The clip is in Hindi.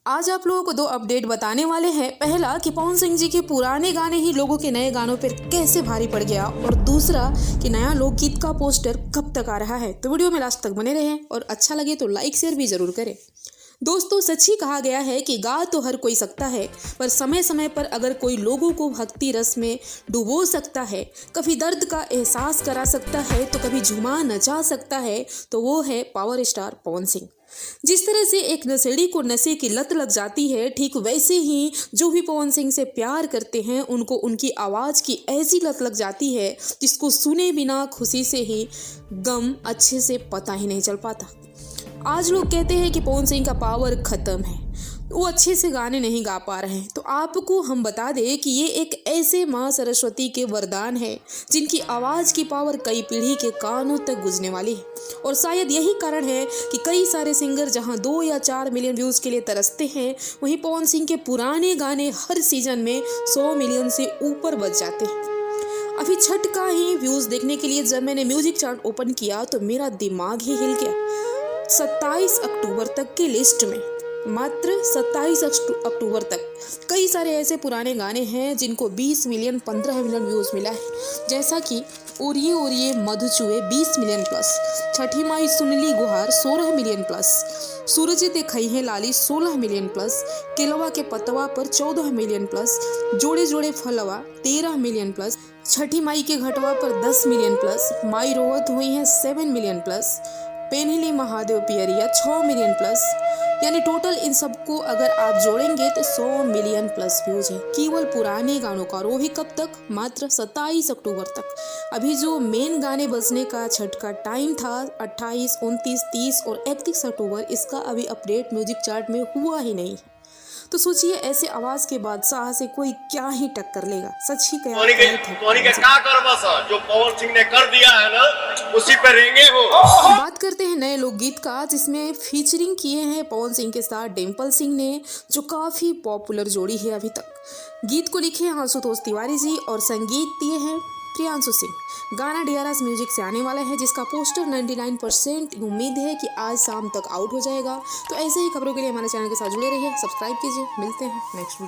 आज आप लोगों को दो अपडेट बताने वाले हैं। पहला कि पवन सिंह जी के पुराने गाने ही लोगों के नए गानों पर कैसे भारी पड़ गया, और दूसरा कि नया लोकगीत का पोस्टर कब तक आ रहा है। तो वीडियो में लास्ट तक बने रहें और अच्छा लगे तो लाइक शेयर भी जरूर करें। दोस्तों, सच ही कहा गया है कि गा तो हर कोई सकता है, पर समय समय पर अगर कोई लोगों को भक्ति रस में डुबो सकता है, कभी दर्द का एहसास करा सकता है, तो कभी झुमा नचा सकता है, तो वो है पावर स्टार पवन सिंह। जिस तरह से एक नशेड़ी को नशे की लत लग जाती है, ठीक वैसे ही जो भी पवन सिंह से प्यार करते हैं उनको उनकी आवाज़ की ऐसी लत लग जाती है जिसको सुने बिना खुशी से ही गम अच्छे से पता ही नहीं चल पाता। आज लोग कहते हैं कि पवन सिंह का पावर ख़त्म है, वो अच्छे से गाने नहीं गा पा रहे हैं। तो आपको हम बता दें कि ये एक ऐसे माँ सरस्वती के वरदान है जिनकी आवाज़ की पावर कई पीढ़ी के कानों तक गुजरने वाली है। और शायद यही कारण है कि कई सारे सिंगर जहां 2 या 4 मिलियन व्यूज़ के लिए तरसते हैं, वहीं पवन सिंह के पुराने गाने हर सीजन में 100 मिलियन से ऊपर बच जाते हैं। अभी छठ का ही व्यूज़ देखने के लिए जब मैंने म्यूजिक चार्ट ओपन किया तो मेरा दिमाग ही हिल गया। 27 अक्टूबर तक की लिस्ट में, मात्र 27 अक्टूबर तक कई सारे ऐसे पुराने गाने हैं जिनको 20 मिलियन 15 मिलियन व्यूज़ मिला है। जैसा कि ओरिए ओरिए मधु चुए 20 मिलियन प्लस, छठी माई सुनली गुहार 16 मिलियन प्लस, सूरज देखई है लाली 16 मिलियन प्लस, केलवा के पतवा पर 14 मिलियन प्लस, जोड़े जोड़े फलवा 13 मिलियन प्लस, छठी माई के घटवा पर 10 मिलियन प्लस, माई रोवत हुई है 7 मिलियन प्लस, पेन्हिली महादेव पियरिया 6 मिलियन प्लस। यानी टोटल इन सबको अगर आप जोड़ेंगे तो 100 मिलियन प्लस व्यूज़ है केवल पुराने गानों का। और वो भी कब तक? मात्र 27 अक्टूबर तक। अभी जो मेन गाने बजने का छठ का टाइम था 28, 29, 30 और 31 अक्टूबर, इसका अभी अपडेट म्यूजिक चार्ट में हुआ ही नहीं। तो सोचिए, ऐसे आवाज के बादशाह से कोई क्या ही टक्कर लेगा। सच ही कहा जो पवन सिंह ने कर दिया है ना, उसी पे रेंगे हो। बात करते हैं नए लोकगीत का, जिसमें फीचरिंग किए हैं पवन सिंह के साथ डिम्पल सिंह ने, जो काफी पॉपुलर जोड़ी है अभी तक। गीत को लिखे हैं आशुतोष तिवारी जी और संगीत दिए हैं प्रियांशु सिंह। गाना DRS म्यूजिक से आने वाला है, जिसका पोस्टर 99% उम्मीद है कि आज शाम तक आउट हो जाएगा। तो ऐसे ही खबरों के लिए हमारे चैनल के साथ जुड़े रहिए, सब्सक्राइब कीजिए। मिलते हैं नेक्स्ट वीडियो।